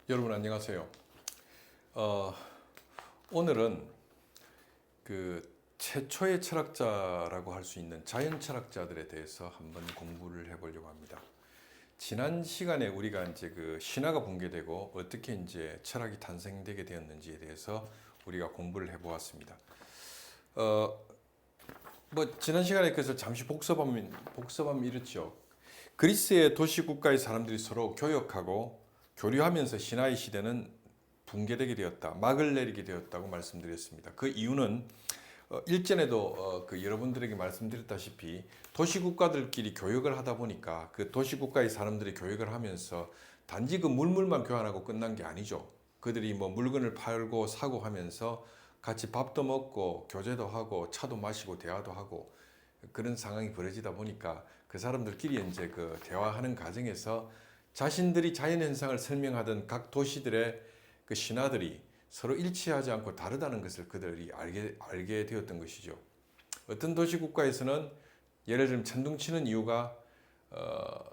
여러분 안녕하세요. 오늘은 그 최초의 철학자라고 할 수 있는 자연 철학자들에 대해서 한번 공부를 해보려고 합니다. 지난 시간에 우리가 이제 그 신화가 붕괴되고 어떻게 이제 철학이 탄생되게 되었는지에 대해서 우리가 공부를 해보았습니다. 뭐 지난 시간에 그래서 잠시 복습하면 이렇죠. 그리스의 도시 국가의 사람들이 서로 교역하고 교류하면서 신화의 시대는 붕괴되게 되었다, 막을 내리게 되었다고 말씀드렸습니다. 그 이유는 일전에도 여러분들에게 말씀드렸다시피 도시 국가들끼리 교역을 하다 보니까 그 도시 국가의 사람들이 교역을 하면서 단지 그 물물만 교환하고 끝난 게 아니죠. 그들이 뭐 물건을 팔고 사고 하면서 같이 밥도 먹고 교제도 하고 차도 마시고 대화도 하고 그런 상황이 벌어지다 보니까 그 사람들끼리 이제 그 대화하는 과정에서 자신들이 자연현상을 설명하던 각 도시들의 그 신화들이 서로 일치하지 않고 다르다는 것을 그들이 알게 되었던 것이죠. 어떤 도시 국가에서는 예를 들면 천둥치는 이유가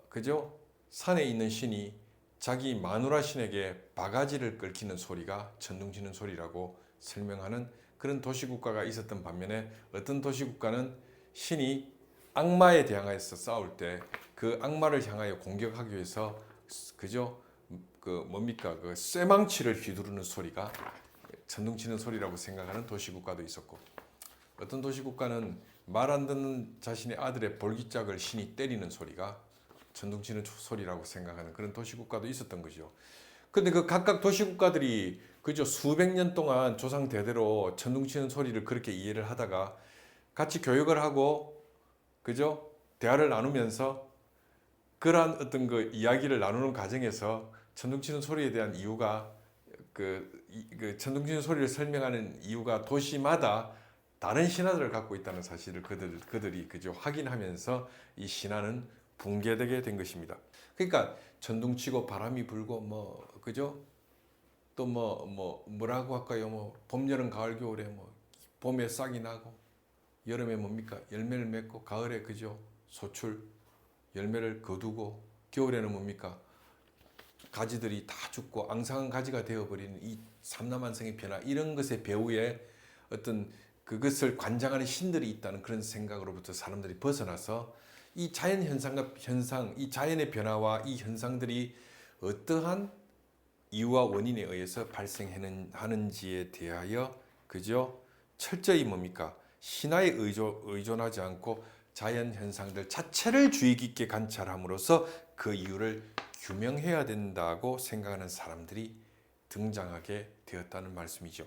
그죠? 산에 있는 신이 자기 마누라 신에게 바가지를 긁히는 소리가 천둥치는 소리라고 설명하는 그런 도시 국가가 있었던 반면에 어떤 도시 국가는 신이 악마에 대항해서 싸울 때 그 악마를 향하여 공격하기 위해서 그죠? 그 쇠망치를 휘두르는 소리가 천둥치는 소리라고 생각하는 도시국가도 있었고, 어떤 도시국가는 말 안 듣는 자신의 아들의 볼기짝을 신이 때리는 소리가 천둥치는 소리라고 생각하는 그런 도시국가도 있었던 거죠. 근데 그 각각 도시국가들이 그저 수백 년 동안 조상 대대로 천둥치는 소리를 그렇게 이해를 하다가 같이 교육을 하고 그죠? 대화를 나누면서 그러한 어떤 그 이야기를 나누는 과정에서 천둥치는 소리에 대한 이유가 그 천둥치는 소리를 설명하는 이유가 도시마다 다른 신화들을 갖고 있다는 사실을 그들이 그저 확인하면서 이 신화는 붕괴되게 된 것입니다. 그러니까 천둥치고 바람이 불고 뭐 그죠? 또 뭐라고 할까요? 뭐 봄, 여름, 가을, 겨울에 뭐 봄에 싹이 나고 여름에 뭡니까? 열매를 맺고 가을에 그죠? 소출 열매를 거두고 겨울에는 뭡니까? 가지들이 다 죽고 앙상한 가지가 되어버리는 이 삼라만성의 변화, 이런 것의 배후에 어떤 그것을 관장하는 신들이 있다는 그런 생각으로부터 사람들이 벗어나서 이 자연 현상, 이 자연의 변화와 이 현상들이 어떠한 이유와 원인에 의해서 발생하는지에 대하여 그저 철저히 뭡니까? 신화에 의존하지 않고 자연 현상들 자체를 주의 깊게 관찰함으로써 그 이유를 규명해야 된다고 생각하는 사람들이 등장하게 되었다는 말씀이죠.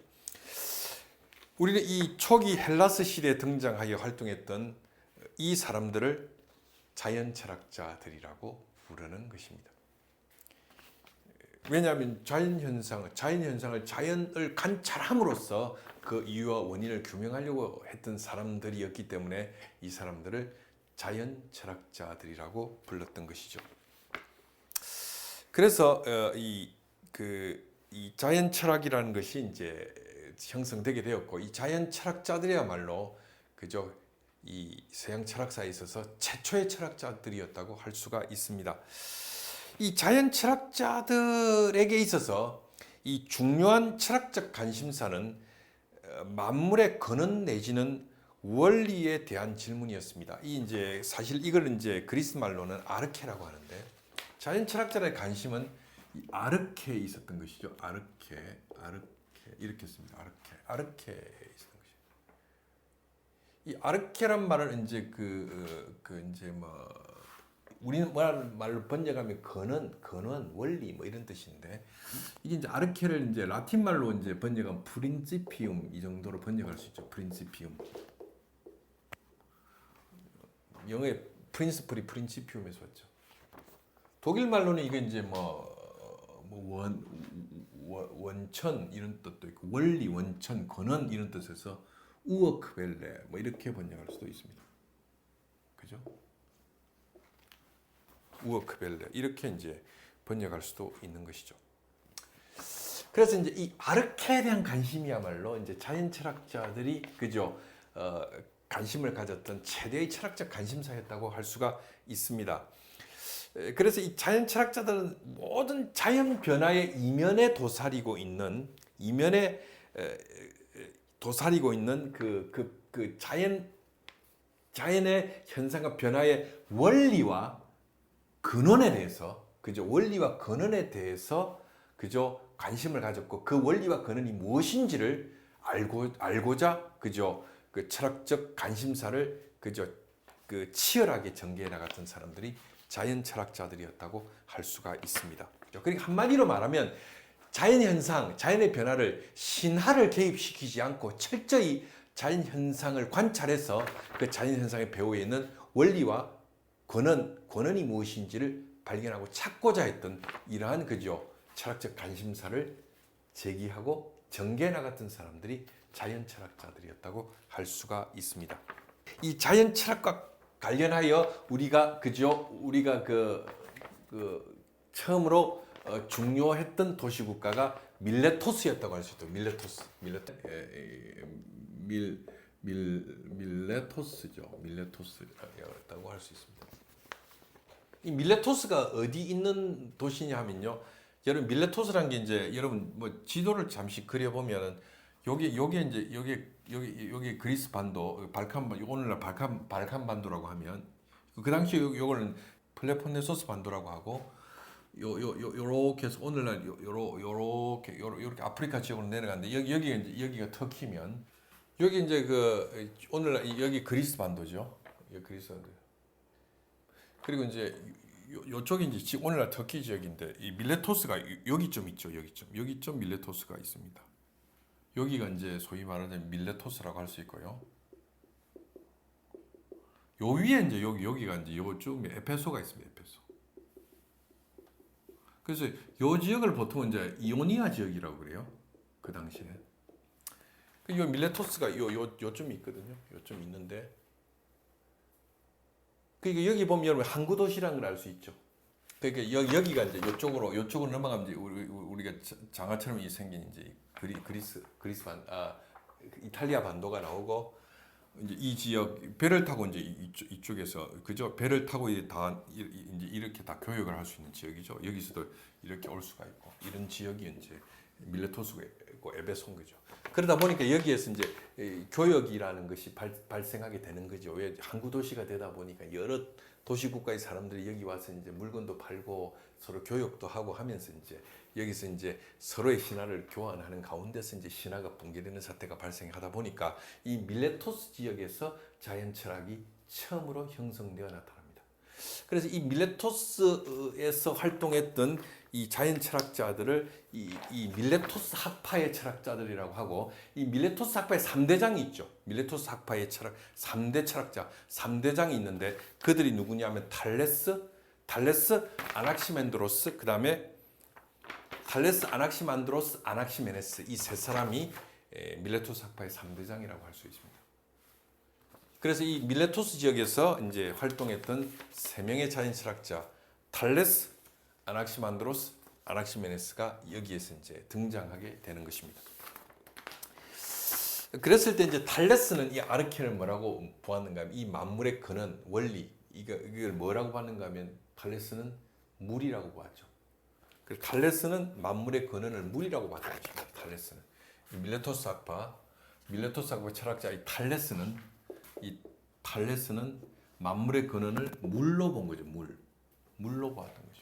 우리는 이 초기 헬라스 시대에 등장하여 활동했던 이 사람들을 자연 철학자들이라고 부르는 것입니다. 왜냐하면 자연현상을 자연을 관찰함으로써 그 이유와 원인을 규명하려고 했던 사람들이었기 때문에 이 사람들을 자연 철학자들이라고 불렀던 것이죠. 그래서 이 자연 철학이라는 것이 이제 형성되게 되었고, 이 자연 철학자들이야말로 그저 이 서양 철학사에 있어서 최초의 철학자들이었다고 할 수가 있습니다. 이 자연 철학자들에게 있어서 이 중요한 철학적 관심사는 만물의 근원 내지는 원리에 대한 질문이었습니다. 이 이제 사실 이걸 이제 그리스 말로는 아르케라고 하는데, 자연 철학자의 관심은 이 아르케에 있었던 것이죠. 아르케 이렇게 씁니다. 아르케에 있었던 것이죠. 이 아르케란 말은 이제 이제 뭐 우리말로 번역하면 근원, 원리 뭐 이런 뜻인데, 이게 이제 아르케를 이제 라틴 말로 이제 번역하면 프린시피움, 이 정도로 번역할 수 있죠. 프린시피움. 영어의 프린시플이 프린시피움에서 왔죠. 독일 말로는 이게 이제 원천 이런 뜻도 있고, 원리, 원천, 근원 이런 뜻에서 우어크벨레 뭐 이렇게 번역할 수도 있습니다. 그죠? 우어크벨레 이렇게 이제 번역할 수도 있는 것이죠. 그래서 이제 이 아르케에 대한 관심이야말로 이제 자연 철학자들이 그죠? 관심을 가졌던 최대의 철학적 관심사였다고 할 수가 있습니다. 그래서 이 자연 철학자들은 모든 자연 변화의 이면에 도사리고 있는 그 자연의 현상과 변화의 원리와 근원에 대해서, 그죠? 원리와 근원에 대해서 그죠? 관심을 가졌고, 그 원리와 근원이 무엇인지를 알고자 그죠? 그 철학적 관심사를 그죠? 그 치열하게 전개해 나갔던 사람들이 자연 철학자들이었다고 할 수가 있습니다. 그러니까 한마디로 말하면 자연 현상, 자연의 변화를 신화를 개입시키지 않고 철저히 자연 현상을 관찰해서 그 자연 현상의 배후에 있는 원리와 근원이 무엇인지를 발견하고 찾고자 했던 이러한 그죠? 철학적 관심사를 제기하고 전개해 나갔던 사람들이 자연 철학자들이었다고 할 수가 있습니다. 이 자연 철학과 관련하여 우리가 처음으로 중요했던 도시국가가 밀레토스였다고 할 수 있죠. 밀레토스였다고 할 수 있습니다. 이 밀레토스가 어디 있는 도시냐 하면요. 여러분 밀레토스라는 게 이제 여러분 뭐 지도를 잠시 그려보면은 여기 그리스 반도 오늘날 발칸 반도라고 하면 그 당시 요거는 펠로폰네소스 반도라고 하고 요렇게 해서 오늘날 요렇게 아프리카 지역으로 내려가는데 여기가 터키면 여기 이제 그 오늘날 여기 그리스 반도죠. 여기 그리스 반도. 그리고 이제 요쪽이 이제 오늘날 터키 지역인데 이 밀레토스가 여기쯤 있죠. 여기쯤 밀레토스가 있습니다. 여기가 이제 소위 말하는 밀레토스라고 할 수 있고요. 요 위에 이제 여기가 이제 요쯤 에페소가 있습니다. 에페소. 그래서 요 지역을 보통 이제 이오니아 지역이라고 그래요. 그 당시에. 요 밀레토스가 요쯤 있거든요. 요쯤 있는데. 그러니까 여기 보면 여러분 항구 도시라는 걸 알 수 있죠. 그러니까 여기가 이제 요쪽으로 넘어가면 이제 우리가 장화처럼 생긴 이제 이탈리아 반도가 나오고 이제 이 지역 배를 타고 이제 이쪽에서 그죠? 배를 타고 이제 이렇게 다 교역을 할 수 있는 지역이죠. 여기서도 이렇게 올 수가 있고 이런 지역이 이제 밀레토스가 있고 에베소인 거죠. 그러다 보니까 여기에서 이제 교역이라는 것이 발생하게 되는 거죠. 왜 항구 도시가 되다 보니까 여러 도시국가의 사람들이 여기 와서 이제 물건도 팔고 서로 교역도 하고 하면서 이제 여기서 이제 서로의 신화를 교환하는 가운데서 이제 신화가 붕괴되는 사태가 발생하다 보니까 이 밀레토스 지역에서 자연 철학이 처음으로 형성되어 나타납니다. 그래서 이 밀레토스에서 활동했던 이 자연 철학자들을 이 밀레토스 학파의 철학자들이라고 하고, 이 밀레토스 학파의 3대장이 있죠. 밀레토스 학파의 3대 철학자, 3대장이 있는데 그들이 누구냐면 탈레스, 아낙시멘드로스, 그 다음에 탈레스, 아낙시만드로스, 아낙시메네스, 이 세 사람이 밀레토스 학파의 3대장이라고 할 수 있습니다. 그래서 이 밀레토스 지역에서 이제 활동했던 세 명의 자연 철학자 탈레스, 아낙시만드로스, 아낙시메네스가 여기에서 이제 등장하게 되는 것입니다. 그랬을 때 이제 탈레스는 이 아르케를 뭐라고 보았는가 하면 이 만물의 근원, 원리, 이걸 뭐라고 봤는가 하면 탈레스는 물이라고 보았죠. 그래서 탈레스는 만물의 근원을 물이라고 봤던 것입니다. 탈레스는 밀레토스 학파 철학자 이 탈레스는 만물의 근원을 물로 본 거죠. 물로 보았던 거죠.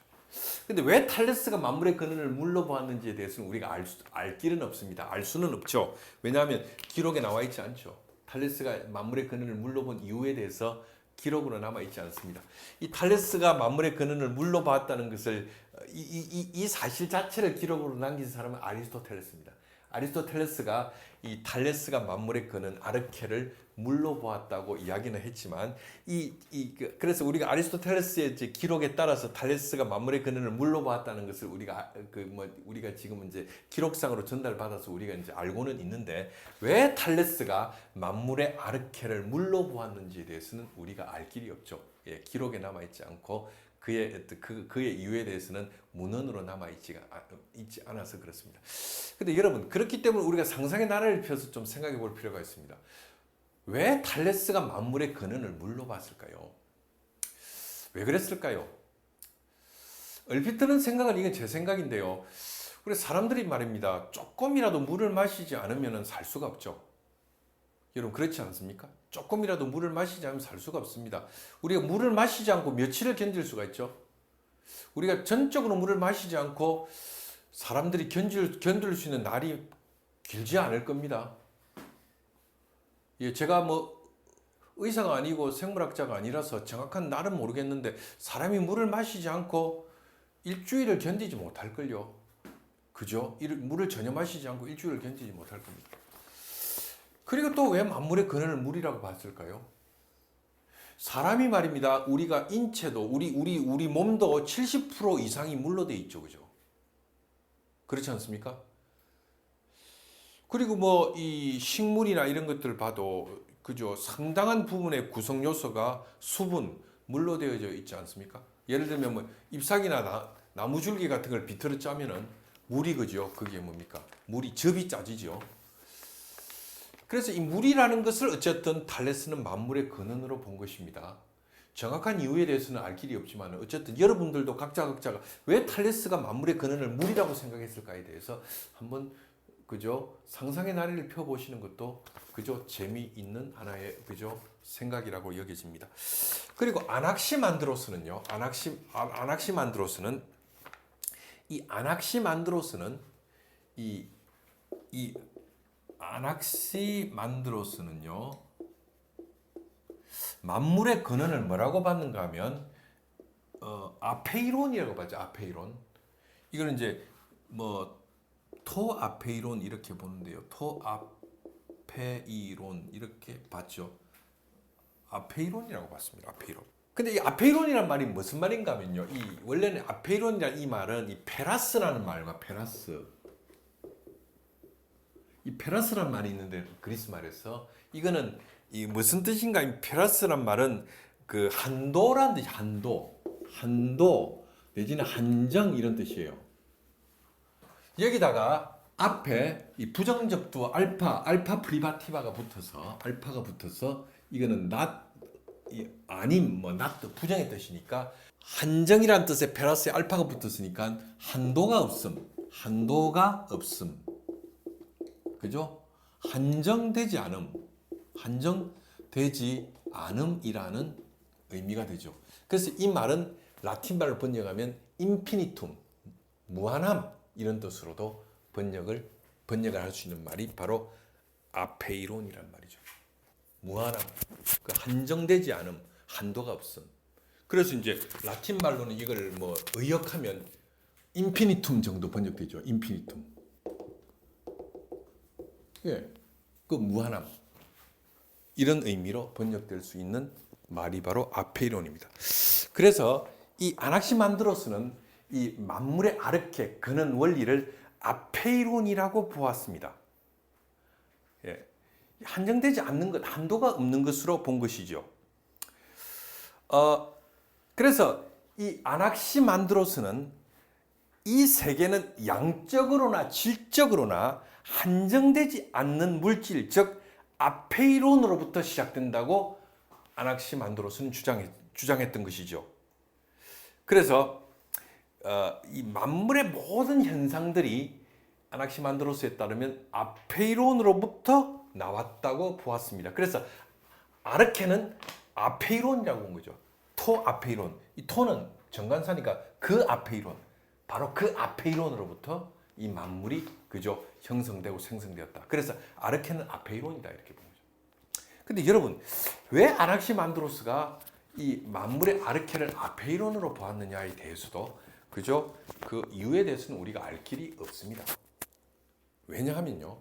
근데 왜 탈레스가 만물의 근원을 물로 보았는지에 대해서는 우리가 알 길은 없습니다. 알 수는 없죠. 왜냐하면 기록에 나와 있지 않죠. 탈레스가 만물의 근원을 물로 본 이유에 대해서 기록으로 남아 있지 않습니다. 이 탈레스가 만물의 근원을 물로 봤다는 것을 이 사실 자체를 기록으로 남긴 사람은 아리스토텔레스입니다. 아리스토텔레스가 이 탈레스가 만물의 근원 아르케를 물로 보았다고 이야기는 했지만 그래서 우리가 아리스토텔레스의 기록에 따라서 탈레스가 만물의 근원을 물로 보았다는 것을 우리가 지금 이제 기록상으로 전달받아서 우리가 이제 알고는 있는데, 왜 탈레스가 만물의 아르케를 물로 보았는지에 대해서는 우리가 알 길이 없죠. 예, 기록에 남아 있지 않고 그의 이유에 대해서는 문헌으로 남아 있지 않아서 그렇습니다. 근데 여러분, 그렇기 때문에 우리가 상상의 나래를 펴서 좀 생각해 볼 필요가 있습니다. 왜 탈레스가 만물의 근원을 물로 봤을까요? 왜 그랬을까요? 얼핏 드는 생각은 이건 제 생각인데요. 그래 사람들이 말입니다. 조금이라도 물을 마시지 않으면 살 수가 없죠. 여러분 그렇지 않습니까? 조금이라도 물을 마시지 않으면 살 수가 없습니다. 우리가 물을 마시지 않고 며칠을 견딜 수가 있죠. 우리가 전적으로 물을 마시지 않고 사람들이 견딜 수 있는 날이 길지 않을 겁니다. 예, 제가 뭐 의사가 아니고 생물학자가 아니라서 정확한 날은 모르겠는데 사람이 물을 마시지 않고 일주일을 견디지 못할걸요. 그죠? 물을 전혀 마시지 않고 일주일을 견디지 못할 겁니다. 그리고 또 왜 만물의 근원을 물이라고 봤을까요? 사람이 말입니다. 우리가 인체도 우리 몸도 70% 이상이 물로 돼 있죠. 그죠? 그렇지 않습니까? 그리고 뭐 이 식물이나 이런 것들 봐도 그죠? 상당한 부분의 구성 요소가 수분, 물로 되어져 있지 않습니까? 예를 들면 뭐 잎사귀나 나무줄기 같은 걸 비틀어 짜면은 물이 그죠? 그게 뭡니까? 물이 접이 짜지죠. 그래서 이 물이라는 것을 어쨌든 탈레스는 만물의 근원으로 본 것입니다. 정확한 이유에 대해서는 알 길이 없지만 어쨌든 여러분들도 각자가 왜 탈레스가 만물의 근원을 물이라고 생각했을까에 대해서 한번 그죠? 상상의 나래를 펴보시는 것도 그죠? 재미있는 하나의 그죠? 생각이라고 여겨집니다. 그리고 아낙시만드로스는요. 아낙시만드로스는 아낙시만드로스는요. 만물의 근원을 뭐라고 받는가 하면 아페이론이라고 받죠. 아페이론. 이거는 이제 뭐 토아페이론 이렇게 보는데요. 토아페이론 이렇게 봤죠. 아페이론이라고 봤습니다. 아페이론. 근데 이 아페이론이란 말이 무슨 말인가 하면요. 이 원래는 아페이론이라는 이 말은 이 페라스라는 말과 페라스. 이 페라스란 말이 있는데 그리스 말에서 이거는 이 무슨 뜻인가? 이 페라스란 말은 그 한도란 뜻이 한도 내지는 한정 이런 뜻이에요. 여기다가 앞에 이 부정적두 알파 프리바티바가 붙어서 이거는 아님 not 부정의 뜻이니까 한정이란 뜻의 페라스에 알파가 붙었으니까 한도가 없음. 그죠? 한정되지 않음이라는 의미가 되죠. 그래서 이 말은 라틴 말로 번역하면 인피니툼, 무한함 이런 뜻으로도 번역을 할 수 있는 말이 바로 아페이론이란 말이죠. 무한함, 그 한정되지 않음, 한도가 없음. 그래서 이제 라틴 말로는 이걸 뭐 의역하면 인피니툼 정도 번역되죠. 인피니툼. 예, 그 무한함 이런 의미로 번역될 수 있는 말이 바로 아페이론입니다. 그래서 이 아낙시만드로스는 이 만물의 아르케 근원 원리를 아페이론이라고 보았습니다. 예, 한정되지 않는 것, 한도가 없는 것으로 본 것이죠. 그래서 이 아낙시만드로스는 이 세계는 양적으로나 질적으로나 한정되지 않는 물질, 즉 아페이론으로부터 시작된다고 아낙시만드로스는 주장했던 것이죠. 그래서 이 만물의 모든 현상들이 아낙시만드로스에 따르면 아페이론으로부터 나왔다고 보았습니다. 그래서 아르케는 아페이론이라고 본 거죠. 토아페이론. 이 토는 정관사니까 그 아페이론. 바로 그 아페이론으로부터 이 만물이 그죠 형성되고 생성되었다. 그래서 아르케는 아페이론이다 이렇게 본 거죠. 근데 여러분 왜 아낙시만드로스가 이 만물의 아르케를 아페이론으로 보았느냐에 대해서도 그죠 그 이유에 대해서는 우리가 알 길이 없습니다. 왜냐하면요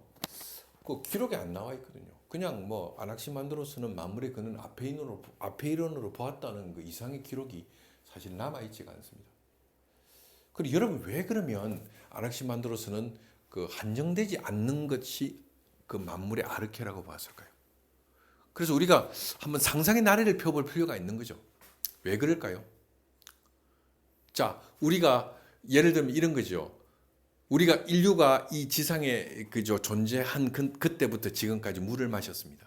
그 기록에 안 나와 있거든요. 그냥 뭐 아낙시만드로스는 만물의 근원 아페이론으로 보았다는 그 이상의 기록이 사실 남아 있지가 않습니다. 그리고 여러분 왜 그러면 아낙시만드로스는 그 한정되지 않는 것이 그 만물의 아르케라고 봤을까요? 그래서 우리가 한번 상상의 나래를 펴볼 필요가 있는 거죠. 왜 그럴까요? 자, 우리가 예를 들면 이런 거죠. 우리가 인류가 이 지상에 그저 존재한 그때부터 지금까지 물을 마셨습니다.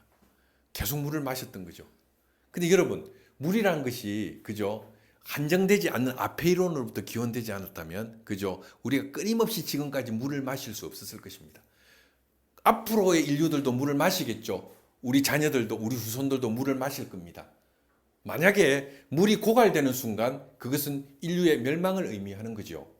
계속 물을 마셨던 거죠. 근데 여러분 물이라는 것이 그죠 한정되지 않는 아페이론으로부터 기원되지 않았다면 그죠? 우리가 끊임없이 지금까지 물을 마실 수 없었을 것입니다. 앞으로의 인류들도 물을 마시겠죠. 우리 자녀들도 우리 후손들도 물을 마실 겁니다. 만약에 물이 고갈되는 순간 그것은 인류의 멸망을 의미하는 거죠.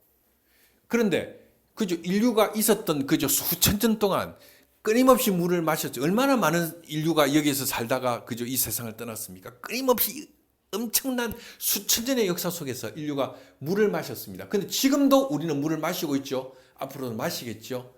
그런데 그죠? 인류가 있었던 그죠? 수천 년 동안 끊임없이 물을 마셨죠. 얼마나 많은 인류가 여기에서 살다가 그죠? 이 세상을 떠났습니까? 끊임없이 엄청난 수천 년의 역사 속에서 인류가 물을 마셨습니다. 근데 지금도 우리는 물을 마시고 있죠. 앞으로도 마시겠죠.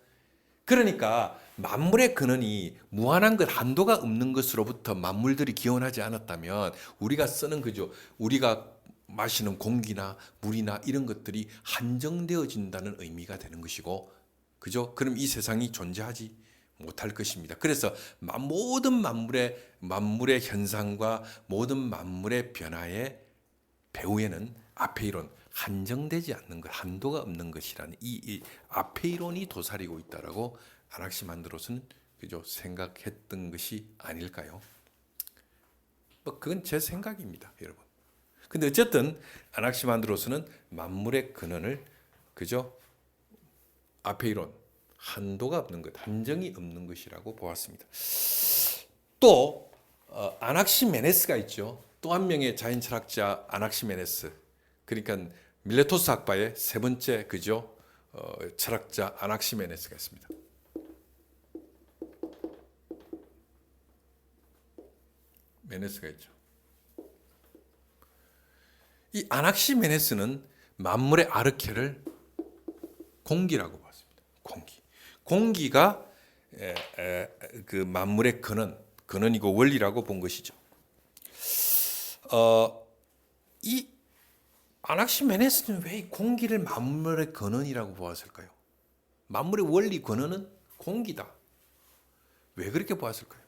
그러니까 만물의 근원이 무한한 것, 한도가 없는 것으로부터 만물들이 기원하지 않았다면 우리가 쓰는 그죠? 우리가 마시는 공기나 물이나 이런 것들이 한정되어진다는 의미가 되는 것이고, 그죠? 그럼 이 세상이 존재하지 못할 것입니다. 그래서 모든 만물의 현상과 모든 만물의 변화의 배후에는 아페이론, 한정되지 않는 것, 한도가 없는 것이라는 이 아페이론이 도사리고 있다라고 아낙시만드로스는 그죠? 생각했던 것이 아닐까요? 뭐 그건 제 생각입니다, 여러분. 근데 어쨌든 아낙시만드로스는 만물의 근원을 그죠? 아페이론, 한도가 없는 것, 한정이 없는 것이라고 보았습니다. 또 아낙시메네스가 있죠. 또 한 명의 자연 철학자 아낙시메네스. 그러니까 밀레토스 학파의 세 번째 그죠? 철학자 아낙시메네스가 있습니다. 메네스가 있죠. 이 아낙시메네스는 만물의 아르케를 공기라고 봤습니다. 공기가 그 만물의 근원이고 원리라고 본 것이죠. 이 아낙시메네스는 왜 공기를 만물의 근원이라고 보았을까요? 만물의 원리 근원은 공기다. 왜 그렇게 보았을까요?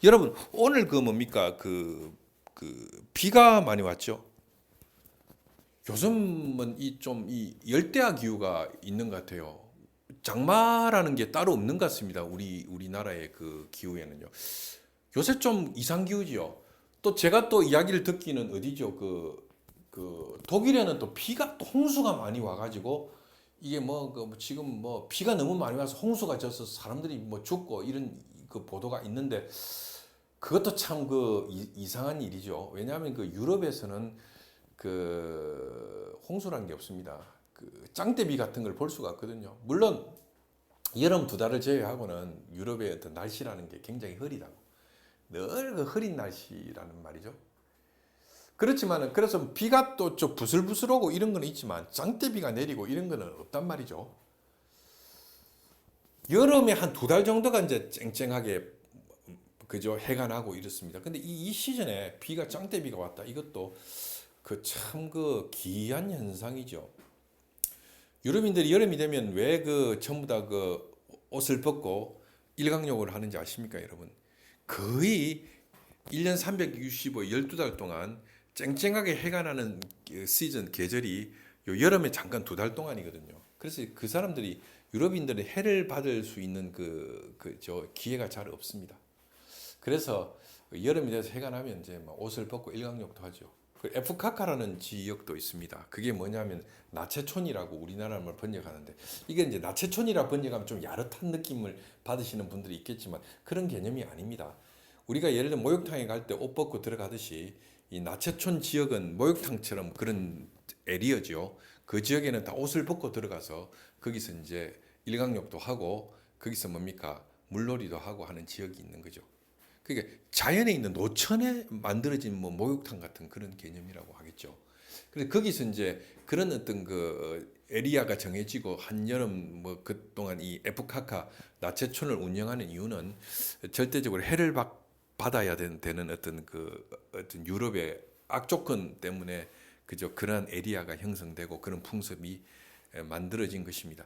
여러분 오늘 그 뭡니까 그 비가 많이 왔죠. 요즘은 이 열대야 기후가 있는 것 같아요. 장마라는 게 따로 없는 것 같습니다. 우리나라의 그 기후에는요. 요새 좀 이상 기후지요. 또 제가 또 이야기를 듣기는 어디죠? 그 독일에는 또 비가 또 홍수가 많이 와가지고 이게 지금 뭐 비가 너무 많이 와서 홍수가 져서 사람들이 뭐 죽고 이런 그 보도가 있는데 그것도 참 그 이상한 일이죠. 왜냐하면 그 유럽에서는 그 홍수란 게 없습니다. 그 짱대비 같은 걸 볼 수가 없거든요. 물론 여름 두 달을 제외하고는 유럽의 어떤 날씨라는 게 굉장히 흐리다고. 늘 그 흐린 날씨라는 말이죠. 그렇지만은 그래서 비가 또 좀 부슬부슬 오고 이런 건 있지만 짱대비가 내리고 이런 거는 없단 말이죠. 여름에 한 두 달 정도가 이제 쨍쨍하게 그죠 해가 나고 이렇습니다. 근데 이 시즌에 비가 짱대비가 왔다. 이것도 그 참 그 기이한 현상이죠. 유럽인들이 여름이 되면 왜 그 전부 다 그 옷을 벗고 일광욕을 하는지 아십니까, 여러분? 거의 1년 365, 12달 동안 쨍쨍하게 해가 나는 시즌, 계절이 요 여름에 잠깐 두 달 동안이거든요. 그래서 그 사람들이 유럽인들이 해를 받을 수 있는 저 기회가 잘 없습니다. 그래서 여름이 돼서 해가 나면 이제 막 옷을 벗고 일광욕도 하죠. 그 에프카카라는 지역도 있습니다. 그게 뭐냐면 나체촌이라고 우리나라 말 번역하는데 이게 이제 나체촌이라 번역하면 좀 야릇한 느낌을 받으시는 분들이 있겠지만 그런 개념이 아닙니다. 우리가 예를 들어 목욕탕에 갈 때 옷 벗고 들어가듯이 이 나체촌 지역은 목욕탕처럼 그런 에리어죠. 그 지역에는 다 옷을 벗고 들어가서 거기서 이제 일광욕도 하고 거기서 뭡니까 물놀이도 하고 하는 지역이 있는 거죠. 그러니까 자연에 있는 노천에 만들어진 뭐 목욕탕 같은 그런 개념이라고 하겠죠. 그래서 거기서 이제 그런 어떤 그 에리아가 정해지고 한여름 뭐 그동안 이 에프카카 나체촌을 운영하는 이유는 절대적으로 해를 받아야 되는 어떤 어떤 유럽의 악조건 때문에 그저 그러한 에리아가 형성되고 그런 풍습이 만들어진 것입니다.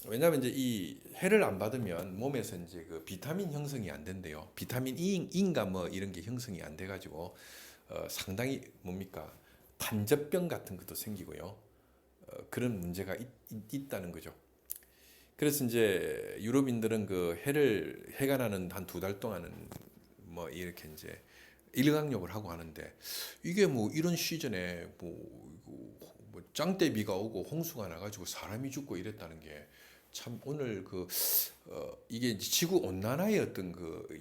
왜냐하면 이제 이 해를 안 받으면 몸에서 이제 그 비타민 형성이 안 된대요. 비타민 E인가 뭐 이런 게 형성이 안 돼가지고 상당히 뭡니까 탄저병 같은 것도 생기고요. 그런 문제가 있다는 거죠. 그래서 이제 유럽인들은 그 해가 나는 한 두 달 동안은 뭐 이렇게 이제 일광욕을 하고 하는데 이게 뭐 이런 시즌에 뭐 짱대비가 오고 홍수가 나가지고 사람이 죽고 이랬다는 게 참 오늘 이게 이제 지구 온난화의 어떤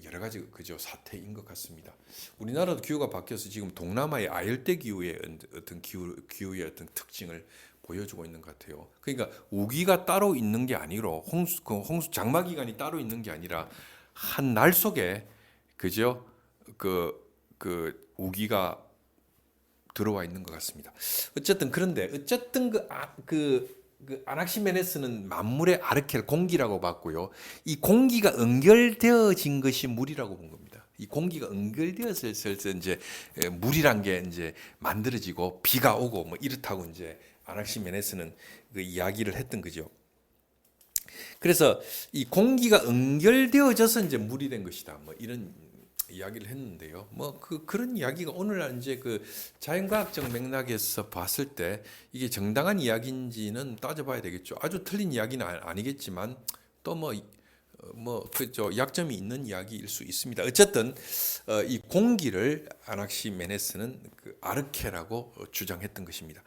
여러 가지 그죠 사태인 것 같습니다. 우리나라도 기후가 바뀌어서 지금 동남아의 아열대 기후의 어떤 기후의 어떤 특징을 보여주고 있는 것 같아요. 그러니까 우기가 따로 있는 게 아니로 홍수 장마 기간이 따로 있는 게 아니라 한 날 속에 그죠 우기가 들어와 있는 것 같습니다. 어쨌든 그런데 어쨌든 그 아낙시메네스는 만물의 아르켈 공기라고 봤고요. 이 공기가 연결되어진 것이 물이라고 본 겁니다. 이 공기가 연결되어서 이제 물이란 게 이제 만들어지고 비가 오고 뭐 이렇다고 이제 아낙시메네스는 그 이야기를 했던 거죠. 그래서 이 공기가 연결되어져서 이제 물이 된 것이다. 뭐 이런 이야기를 했는데요. 뭐 그런 이야기가 오늘날 이제 그 자연과학적 맥락에서 봤을 때 이게 정당한 이야기인지는 따져봐야 되겠죠. 아주 틀린 이야기는 아니겠지만 또 그죠 약점이 있는 이야기일 수 있습니다. 어쨌든 이 공기를 아낙시메네스는 그 아르케라고 주장했던 것입니다.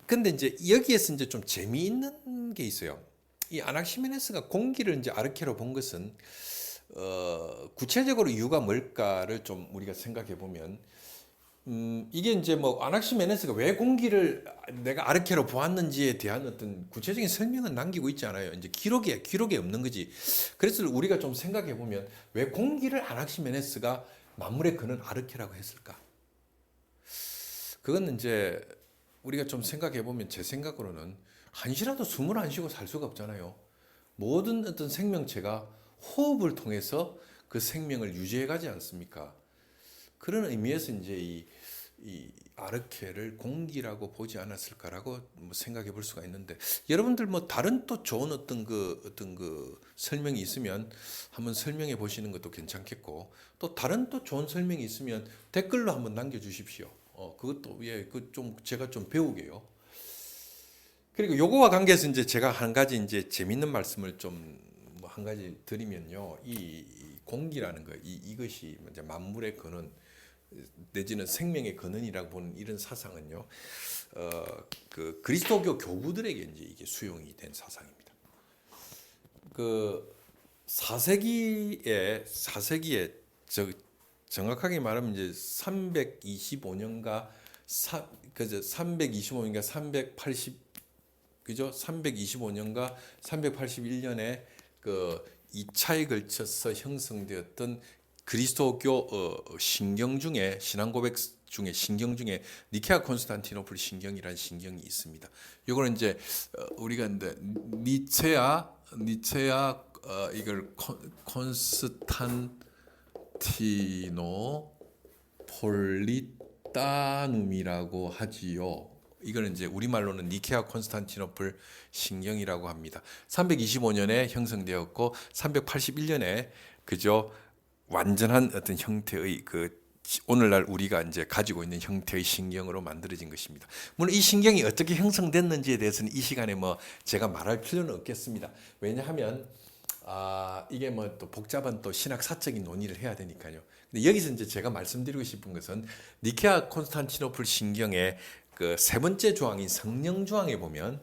근데 이제 여기에서 이제 좀 재미있는 게 있어요. 이 아낙시메네스가 공기를 이제 아르케로 본 것은 구체적으로 이유가 뭘까를 좀 우리가 생각해 보면 이게 이제 뭐 아낙시메네스가 왜 공기를 내가 아르케로 보았는지에 대한 어떤 구체적인 설명은 남기고 있지 않아요. 이제 기록에 없는 거지. 그래서 우리가 좀 생각해 보면 왜 공기를 아낙시메네스가 만물의 근원 아르케라고 했을까? 그건 이제 우리가 좀 생각해 보면 제 생각으로는 한시라도 숨을 안 쉬고 살 수가 없잖아요. 모든 어떤 생명체가 호흡을 통해서 그 생명을 유지해 가지 않습니까? 그런 의미에서 이제 이 아르케를 공기라고 보지 않았을까라고 생각해 볼 수가 있는데 여러분들 뭐 다른 또 좋은 어떤 그 설명이 있으면 한번 설명해 보시는 것도 괜찮겠고 또 다른 또 좋은 설명이 있으면 댓글로 한번 남겨 주십시오. 그것도 좀 제가 좀 배우게요. 그리고 요거와 관계해서 이제 제가 한 가지 이제 재밌는 말씀을 좀 한 가지 드리면요. 이 공기라는 거, 이것이 이제 만물의 근원 내지는 생명의 근원이라고 보는 이런 사상은요. 그 그리스도교 교부들에게 이제 이게 수용이 된 사상입니다. 그 4세기에 정확하게 말하면 이제 325년가 325년가 380 그죠? 325년과 381년에 그 2차에 걸쳐서 형성되었던 그리스도교 신경 중에 신앙 고백 중에 신경 중에 니케아 콘스탄티노플 신경이라는 신경이 있습니다. 요거는 이제 우리가 이제 니체아 이걸 콘스탄티노 폴리따눔이라고 하지요. 이거는 이제 우리말로는 니케아 콘스탄티노플 신경이라고 합니다. 325년에 형성되었고 381년에 그저 완전한 어떤 형태의 오늘날 우리가 이제 가지고 있는 형태의 신경으로 만들어진 것입니다. 물론 이 신경이 어떻게 형성됐는지에 대해서는 이 시간에 뭐 제가 말할 필요는 없겠습니다. 왜냐하면 이게 뭐 또 복잡한 또 신학사적인 논의를 해야 되니까요. 근데 여기서 이제 제가 말씀드리고 싶은 것은 니케아 콘스탄티노플 신경의 그 세 번째 조항인 성령 조항에 보면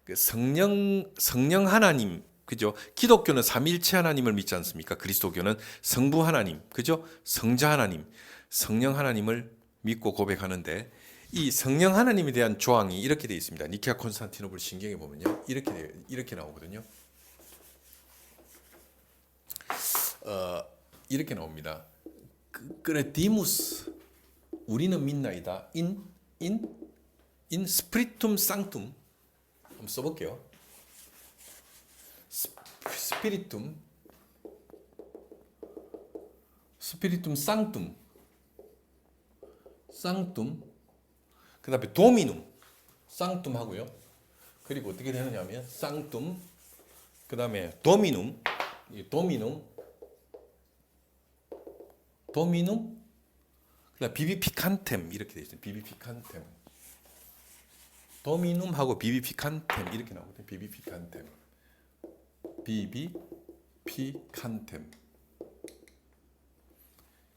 그 성령 하나님 그죠? 기독교는 삼위일체 하나님을 믿지 않습니까? 그리스도교는 성부 하나님, 그죠? 성자 하나님, 성령 하나님을 믿고 고백하는데 이 성령 하나님에 대한 조항이 이렇게 되어 있습니다. 니케아 콘스탄티노플 신경에 보면요, 이렇게 나오거든요. 이렇게 나옵니다. 크레디무스 우리는 믿나이다. 인 스피리툼 상툼 한번 써볼게요. 스피리툼 상툼 그 다음에 도미눔 상툼 하고요. 그리고 어떻게 되느냐면 상툼 그 다음에 도미눔 그다음 비비피칸템 이렇게 되어 있어요. 비비피칸템 도미눔하고 비비피칸템 이렇게 나오거든요. 비비피칸템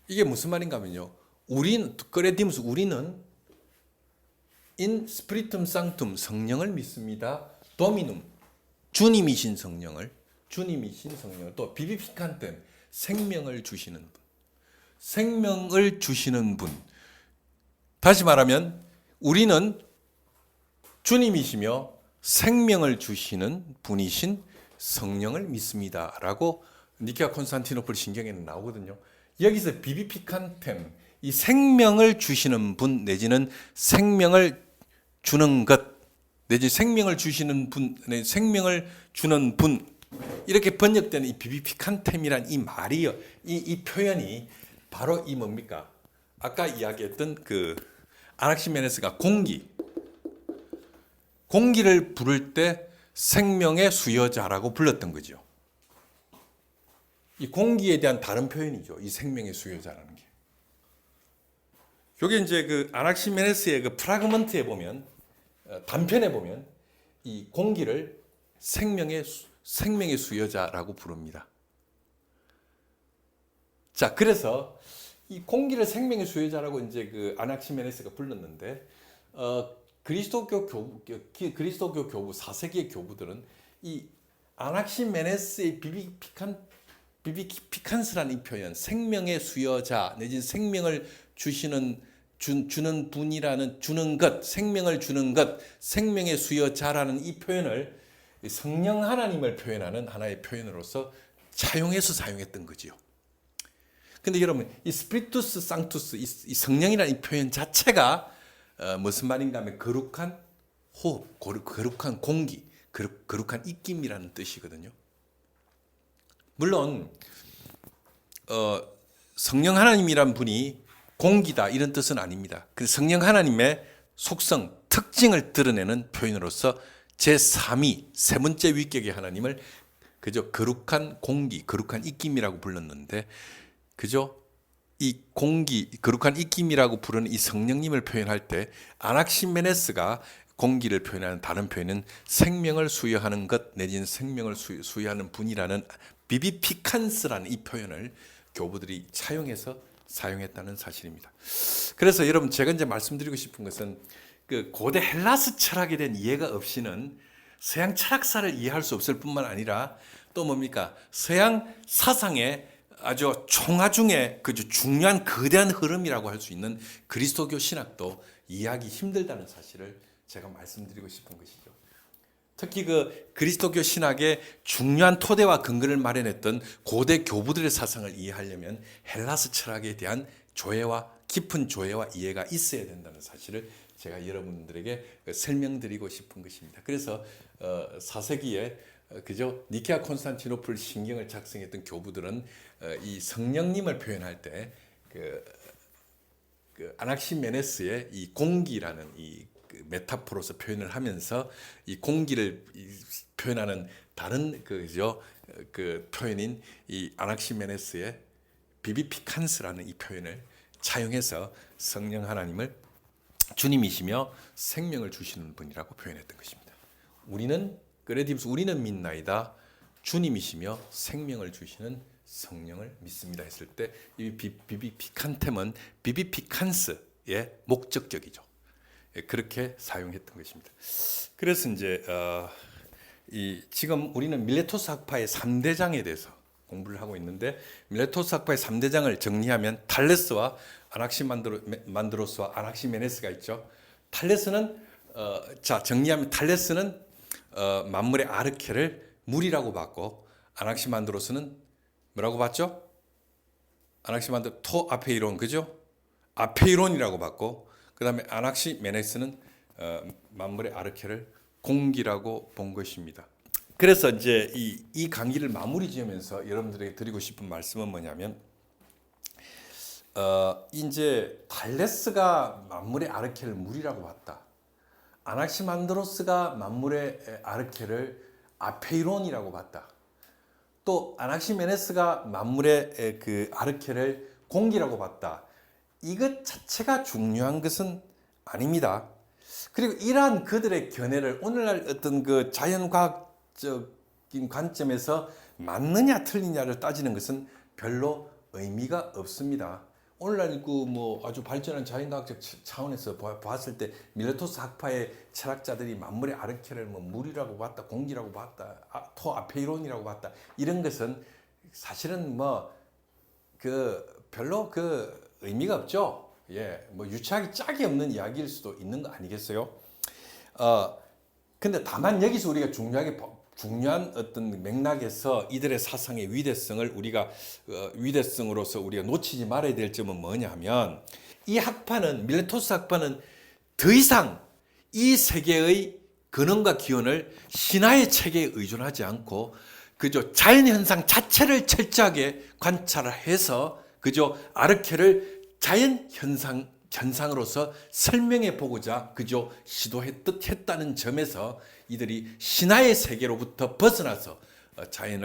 이게 무슨 말인가 하면요. 거레디무스 우리는 in spiritum sanctum 성령을 믿습니다. 도미눔 주님이신 성령을 또 비비피칸템 생명을 주시는 분. 생명을 주시는 분. 다시 말하면 우리는 주님이시며 생명을 주시는 분이신 성령을 믿습니다라고 니케아 콘스탄티노플 신경에는 나오거든요. 여기서 비비피칸템 이 생명을 주시는 분 내지는 생명을 주는 것 내지 생명을 주시는 분 생명을 주는 분 이렇게 번역되는 이 비비피칸템이란 이 말이요. 이 표현이 바로 이 뭡니까? 아까 이야기했던 그 아낙시메네스가 공기를 부를 때 생명의 수여자라고 불렀던 거죠. 이 공기에 대한 다른 표현이죠. 이 생명의 수여자라는 게. 요게 이제 그 아낙시메네스의 그 프라그먼트에 보면 단편에 보면 이 공기를 생명의 수여자라고 부릅니다. 자, 그래서 이 공기를 생명의 수여자라고 이제 그 아낙시메네스가 불렀는데 그리스도교 교부 4세기의 교부들은 이 아낙시메네스의 비비피칸스라는 이 표현, 생명의 수여자 내지는 생명을 주는 분이라는 주는 것, 생명을 주는 것, 생명의 수여자라는 이 표현을 성령 하나님을 표현하는 하나의 표현으로서 차용해서 사용했던 거지요. 근데 여러분, 이 스피리투스 상투스, 이 성령이라는 이 표현 자체가 무슨 말인가 하면 거룩한 호흡, 거룩한 공기, 거룩한 입김이라는 뜻이거든요. 물론 성령 하나님이란 분이 공기다 이런 뜻은 아닙니다. 그 성령 하나님의 속성, 특징을 드러내는 표현으로서 제3위, 세 번째 위격의 하나님을 그저 거룩한 공기, 거룩한 입김이라고 불렀는데 그죠? 이 공기, 거룩한 입김이라고 부르는 이 성령님을 표현할 때 아낙시메네스가 공기를 표현하는 다른 표현은 생명을 수여하는 것 내지는 생명을 수여하는 분이라는 비비피칸스라는 이 표현을 교부들이 차용해서 사용했다는 사실입니다. 그래서 여러분 제가 이제 말씀드리고 싶은 것은 그 고대 헬라스 철학에 대한 이해가 없이는 서양 철학사를 이해할 수 없을 뿐만 아니라 또 뭡니까? 서양 사상의 아주 총화 중에 그 중요한 거대한 흐름이라고 할 수 있는 그리스도교 신학도 이해하기 힘들다는 사실을 제가 말씀드리고 싶은 것이죠. 특히 그 그리스도교 신학의 중요한 토대와 근거를 마련했던 고대 교부들의 사상을 이해하려면 헬라스 철학에 대한 깊은 조예와 이해가 있어야 된다는 사실을 제가 여러분들에게 설명드리고 싶은 것입니다. 그래서 4세기에 그죠? 니케아 콘스탄티노플 신경을 작성했던 교부들은 이 성령님을 표현할 때 그 아낙시메네스의 이 공기라는 이 메타포로서 표현을 하면서 이 공기를 표현하는 다른 그죠? 그 표현인 이 아낙시메네스의 비비피칸스라는 이 표현을 차용해서 성령 하나님을 주님이시며 생명을 주시는 분이라고 표현했던 것입니다. 우리는 믿나이다. 주님이시며 생명을 주시는 성령을 믿습니다 했을 때 이 비비피칸템은 비비피칸스의 목적격이죠. 그렇게 사용했던 것입니다. 그래서 이제 지금 우리는 밀레토스 학파의 3대장에 대해서 공부를 하고 있는데 밀레토스 학파의 3대장을 정리하면 탈레스와 아낙시만드로스와 아낙시메네스가 있죠. 탈레스는 정리하면 탈레스는 만물의 아르케를 물이라고 봤고 아낙시만드로스는 뭐라고 봤죠? 아낙시만드로 토 아페이론 그죠? 아페이론이라고 봤고 그다음에 아낙시메네스는 만물의 아르케를 공기라고 본 것입니다. 그래서 이제 이 강의를 마무리 지으면서 여러분들에게 드리고 싶은 말씀은 뭐냐면 이제 탈레스가 만물의 아르케를 물이라고 봤다. 아낙시만드로스가 만물의 아르케를 아페이론이라고 봤다. 또 아낙시메네스가 만물의 그 아르케를 공기라고 봤다. 이것 자체가 중요한 것은 아닙니다. 그리고 이러한 그들의 견해를 오늘날 어떤 그 자연과학적인 관점에서 맞느냐 틀리냐를 따지는 것은 별로 의미가 없습니다. 오늘날 그 뭐 아주 발전한 자연과학적 차원에서 봤을 때 밀레토스 학파의 철학자들이 만물의 아르케를 뭐 물이라고 봤다, 공기라고 봤다, 토 아페이론이라고 봤다, 이런 것은 사실은 뭐 그 별로 그 의미가 없죠. 예, 뭐 유치하기 짝이 없는 이야기일 수도 있는 거 아니겠어요? 근데 다만 여기서 우리가 중요한 어떤 맥락에서 이들의 사상의 위대성을 우리가 위대성으로서 우리가 놓치지 말아야 될 점은 뭐냐 하면, 이 학파는, 밀레토스 학파는 더 이상 이 세계의 근원과 기원을 신화의 체계에 의존하지 않고 그저 자연 현상 자체를 철저하게 관찰해서 그저 아르케를 자연 현상으로서 설명해 보고자 그저 시도했다는 점에서 이들이 신화의 세계로부터 벗어나서 자연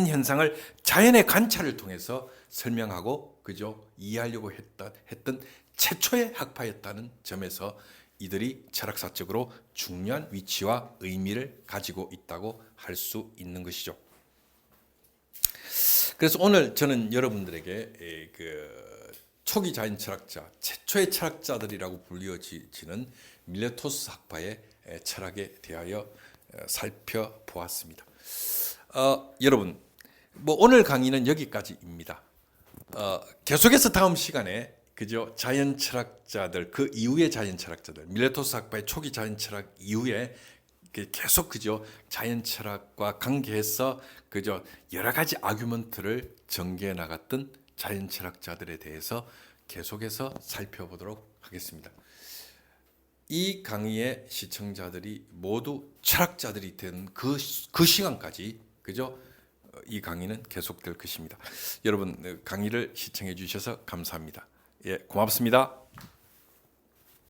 현상을 자연의 관찰을 통해서 설명하고 그저 이해하려고 했던 최초의 학파였다는 점에서 이들이 철학사적으로 중요한 위치와 의미를 가지고 있다고 할 수 있는 것이죠. 그래서 오늘 저는 여러분들에게 그 초기 자연 철학자, 최초의 철학자들이라고 불리워지는 밀레토스 학파의 철학에 대하여 살펴보았습니다. 여러분, 뭐 오늘 강의는 여기까지입니다. 계속해서 다음 시간에 그저 자연 철학자들, 그 이후의 자연 철학자들, 밀레토스 학파의 초기 자연 철학 이후에 계속 그저 자연 철학과 관계해서 그저 여러 가지 아규먼트를 전개해 나갔던 자연 철학자들에 대해서 계속해서 살펴보도록 하겠습니다. 이 강의의 시청자들이 모두 철학자들이 된 그 시간까지 그저 이 강의는 계속될 것입니다. 여러분 강의를 시청해 주셔서 감사합니다. 예, 고맙습니다.